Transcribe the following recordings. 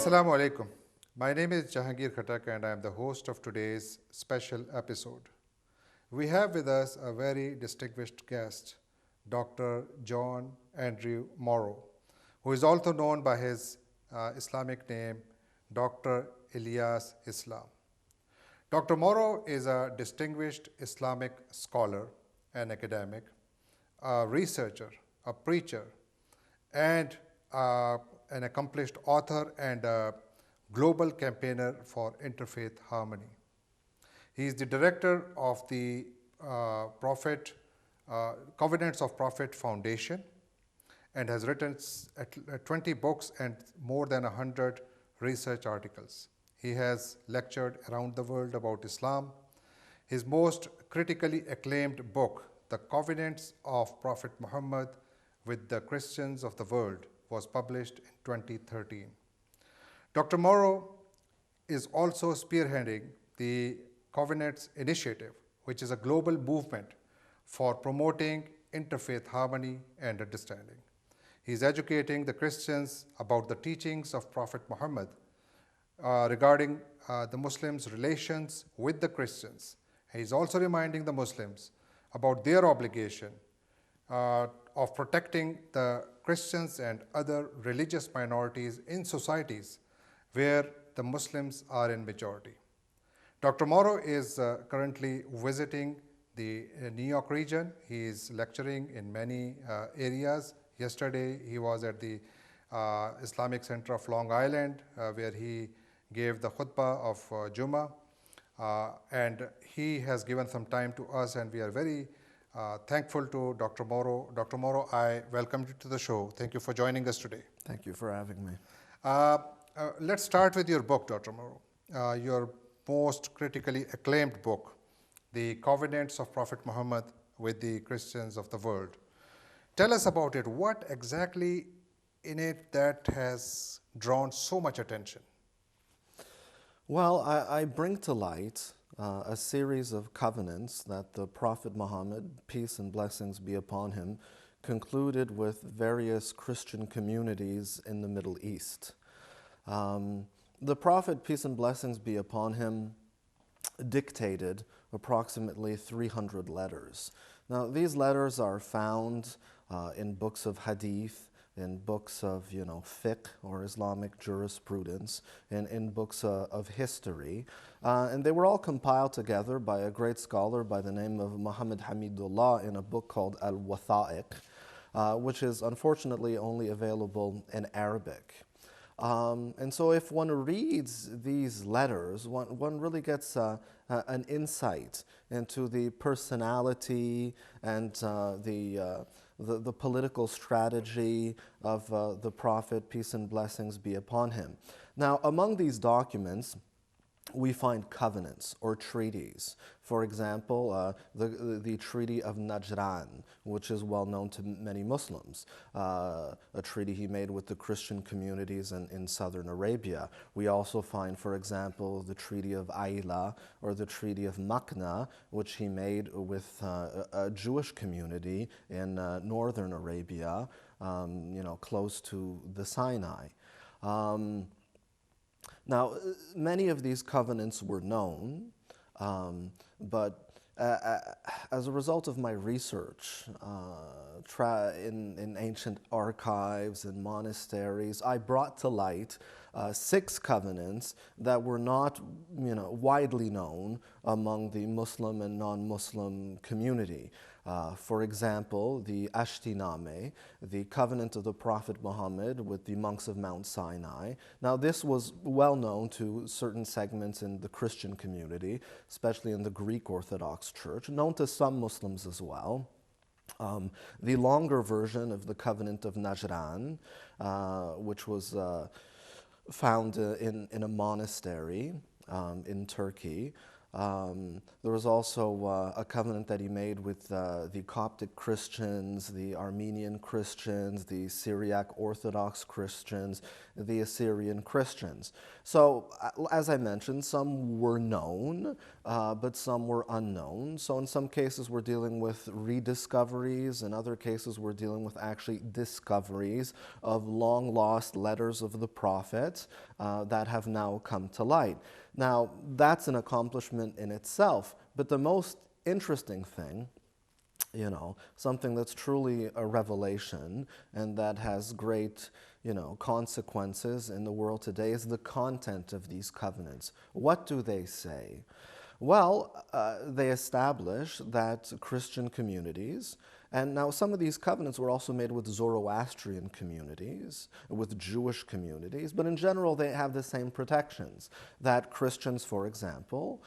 Assalamu alaikum. My name is Jehangir Khattak and I am the host of today's special episode. We have with us a very distinguished guest, Dr. John Andrew Morrow, who is also known by his Islamic name, Dr. Ilyas Islam. Dr. Morrow is a distinguished Islamic scholar and academic, a researcher, a preacher, and an accomplished author and a global campaigner for interfaith harmony. He is the director of the Covenants of Prophet Foundation and has written 20 books and more than 100 research articles. He has lectured around the world about Islam. His most critically acclaimed book, The Covenants of Prophet Mohammad with the Christians of the World, was published in 2013. Dr. Morrow is also spearheading the Covenants Initiative, which is a global movement for promoting interfaith harmony and understanding. He is educating the Christians about the teachings of Prophet Muhammad regarding the Muslims' relations with the Christians. He is also reminding the Muslims about their obligation of protecting the Christians and other religious minorities in societies where the Muslims are in majority. Dr. Morrow is currently visiting the New York region. He is lecturing in many areas. Yesterday, he was at the Islamic Center of Long Island, where he gave the khutbah of Jummah. And he has given some time to us, and we are very thankful to Dr. Morrow. Dr. Morrow, I welcome you to the show. Thank you for joining us today. Thank you for having me. Let's start with your book, Dr. Morrow, your most critically acclaimed book, The Covenants of Prophet Muhammad with the Christians of the World. Tell us about it. What exactly in it that has drawn so much attention? Well, I bring to light a series of covenants that the Prophet Muhammad, peace and blessings be upon him, concluded with various Christian communities in the Middle East. The Prophet, peace and blessings be upon him, dictated approximately 300 letters. Now, these letters are found in books of hadith, in books of fiqh or Islamic jurisprudence, in books of history. And they were all compiled together by a great scholar by the name of Muhammad Hamidullah in a book called Al-Watha'iq, which is unfortunately only available in Arabic. And so if one reads these letters, one really gets an insight into the personality and the political strategy of the Prophet, peace and blessings be upon him. Now, among these documents, we find covenants or treaties. For example, the Treaty of Najran, which is well known to many Muslims, a treaty he made with the Christian communities in southern Arabia. We also find, for example, the Treaty of Ayla or the Treaty of Makna, which he made with a Jewish community in northern Arabia, close to the Sinai. Now, many of these covenants were known, but as a result of my research in ancient archives and monasteries, I brought to light 6 covenants that were not widely known among the Muslim and non-Muslim community. For example, the Ashtiname, the covenant of the Prophet Muhammad with the monks of Mount Sinai. Now, this was well known to certain segments in the Christian community, especially in the Greek Orthodox Church, known to some Muslims as well. The longer version of the covenant of Najran, which was found in a monastery in Turkey. There was also a covenant that he made with the Coptic Christians, the Armenian Christians, the Syriac Orthodox Christians, the Assyrian Christians. So, as I mentioned, some were known, but some were unknown. So in some cases we're dealing with rediscoveries, in other cases we're dealing with actually discoveries of long-lost letters of the Prophet that have now come to light. Now, that's an accomplishment in itself, but the most interesting thing, you know, something that's truly a revelation and that has great, you know, consequences in the world today is the content of these covenants. What do they say? Well, they establish that Christian communities, and now some of these covenants were also made with Zoroastrian communities, with Jewish communities, but in general they have the same protections. That Christians, for example,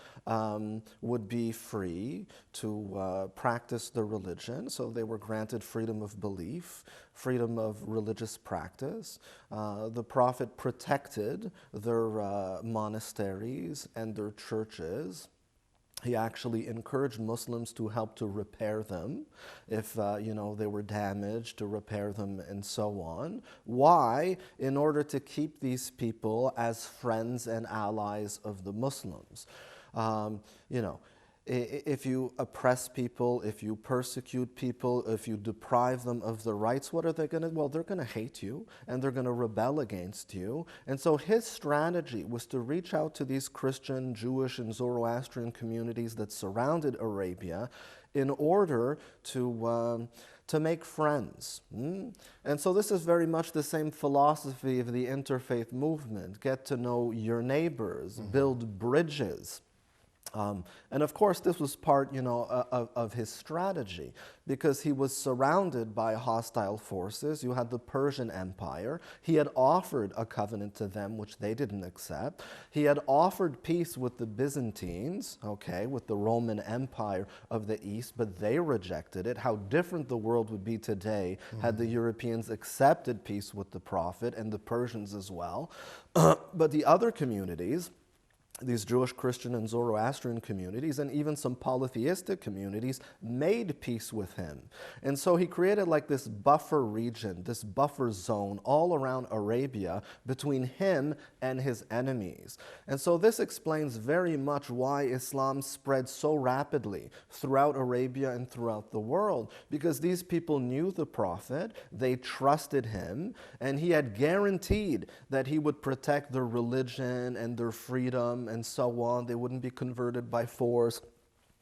would be free to practice their religion, so they were granted freedom of belief, freedom of religious practice. The Prophet protected their monasteries and their churches. He actually encouraged Muslims to help to repair them if, you know, they were damaged, to repair them and so on. Why? In order to keep these people as friends and allies of the Muslims. You know, if you oppress people, if you persecute people, if you deprive them of their rights, what are they going to? Well, they're going to hate you and they're going to rebel against you. And so his strategy was to reach out to these Christian, Jewish, and Zoroastrian communities that surrounded Arabia in order to make friends. And so this is very much the same philosophy of the interfaith movement. Get to know your neighbors, build bridges. And of course, this was part, you know, of his strategy, because he was surrounded by hostile forces. You had the Persian Empire. He had offered a covenant to them, which they didn't accept. He had offered peace with the Byzantines, okay, with the Roman Empire of the East, but they rejected it. How different the world would be today had the Europeans accepted peace with the Prophet, and the Persians as well. But the other communities, these Jewish, Christian, and Zoroastrian communities, and even some polytheistic communities, made peace with him. And so he created like this buffer region, this buffer zone all around Arabia between him and his enemies. And so this explains very much why Islam spread so rapidly throughout Arabia and throughout the world, because these people knew the Prophet, they trusted him, and he had guaranteed that he would protect their religion and their freedom and so on. They wouldn't be converted by force.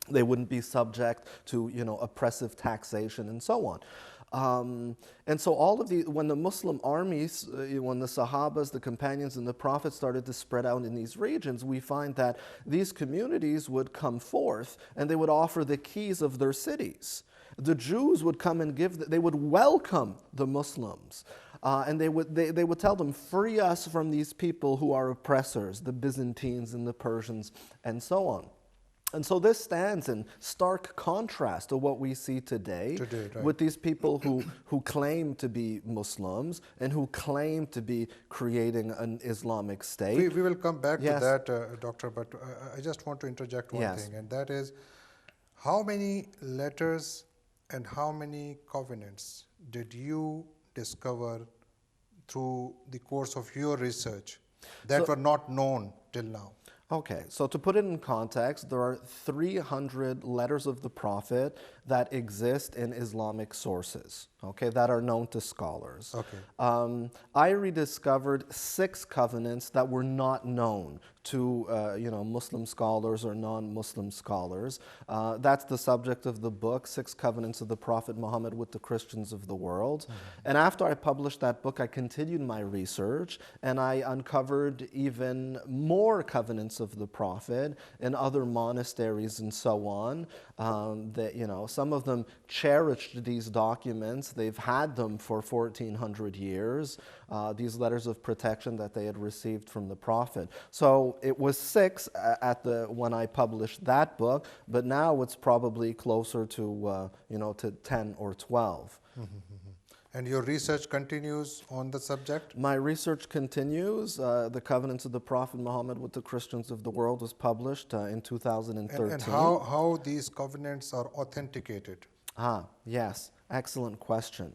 They wouldn't be subject to, you know, oppressive taxation and so on. And so all of when the Muslim armies, when the Sahabas, the companions, and the Prophet started to spread out in these regions, we find that these communities would come forth and they would offer the keys of their cities. The Jews would come and they would welcome the Muslims. And they would tell them, free us from these people who are oppressors, the Byzantines and the Persians, and so on. And so this stands in stark contrast to what we see today right, with these people who claim to be Muslims and who claim to be creating an Islamic state. We will come back to that, Doctor, but I just want to interject one thing, and that is, how many letters and how many covenants did you discover through the course of your research that were not known till now? Okay, so to put it in context, there are 300 letters of the Prophet that exist in Islamic sources, okay, that are known to scholars. Okay. I rediscovered 6 covenants that were not known to you know, Muslim scholars or non-Muslim scholars. That's the subject of the book, 6 Covenants of the Prophet Mohammad with the Christians of the World. And after I published that book, I continued my research and I uncovered even more covenants of the Prophet in other monasteries and so on. That, you know, some of them cherished these documents. They've had them for 1400 years, these letters of protection that they had received from the Prophet. So it was 6 when I published that book, but now it's probably closer to, you know, to 10 or 12. And your research continues on the subject? My research continues. The Covenants of the Prophet Muhammad with the Christians of the World was published in 2013. And how these covenants are authenticated? Yes. Excellent question.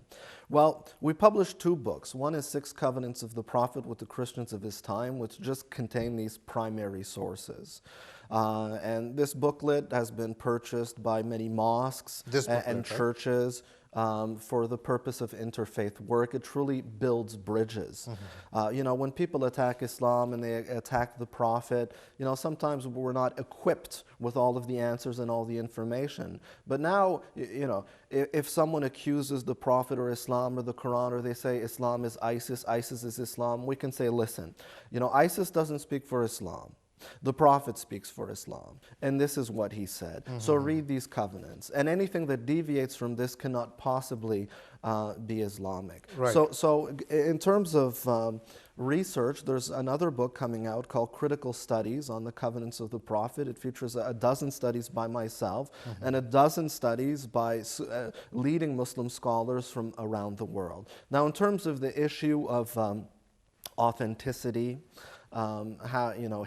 Well, we published 2 books. One is 6 Covenants of the Prophet with the Christians of his time, which just contain these primary sources. And this booklet has been purchased by many mosques and churches. For the purpose of interfaith work. It truly builds bridges. When people attack Islam and they attack the Prophet, sometimes we're not equipped with all of the answers and all the information. But now, if someone accuses the Prophet or Islam or the Quran, or they say Islam is ISIS, ISIS is Islam, we can say, listen, ISIS doesn't speak for Islam. The Prophet speaks for Islam, and this is what he said. So read these covenants, and anything that deviates from this cannot possibly be Islamic. Right. So in terms of research, there's another book coming out called Critical Studies on the Covenants of the Prophet. It features a dozen studies by myself and a dozen studies by leading Muslim scholars from around the world. Now, in terms of the issue of authenticity,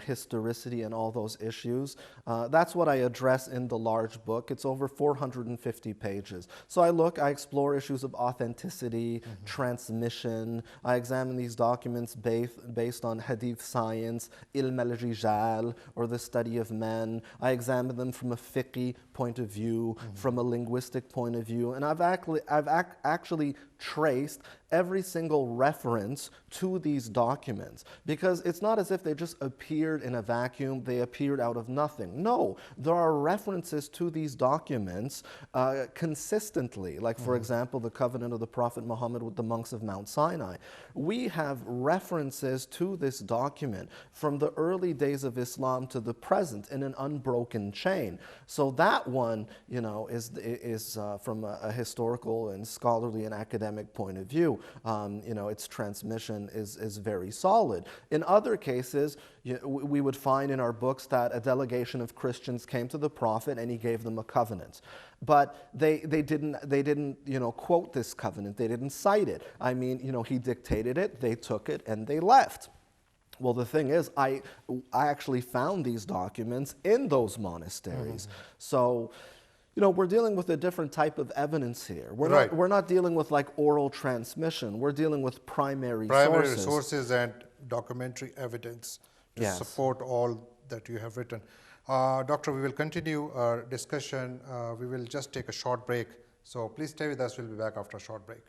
historicity and all those issues. That's what I address in the large book. It's over 450 pages. So I explore issues of authenticity, transmission. I examine these documents based on hadith science, ilm al-rijal, or the study of men. I examine them from a fiqhi point of view, from a linguistic point of view, and I've actually traced every single reference to these documents, because it's not as if they just appeared in a vacuum, they appeared out of nothing. No, there are references to these documents consistently, like for example, the Covenant of the Prophet Muhammad with the monks of Mount Sinai. We have references to this document from the early days of Islam to the present in an unbroken chain. So that one, is from a historical and scholarly and academic point of view. Its transmission is very solid. In other cases, we would find in our books that a delegation of Christians came to the Prophet and he gave them a covenant. But they didn't quote this covenant. They didn't cite it. I mean, he dictated it, they took it, and they left. Well, the thing is, I actually found these documents in those monasteries. So, we're dealing with a different type of evidence here. We're not dealing with like oral transmission. We're dealing with primary sources and documentary evidence to support all that you have written. Doctor, we will continue our discussion. We will just take a short break. So please stay with us. We'll be back after a short break.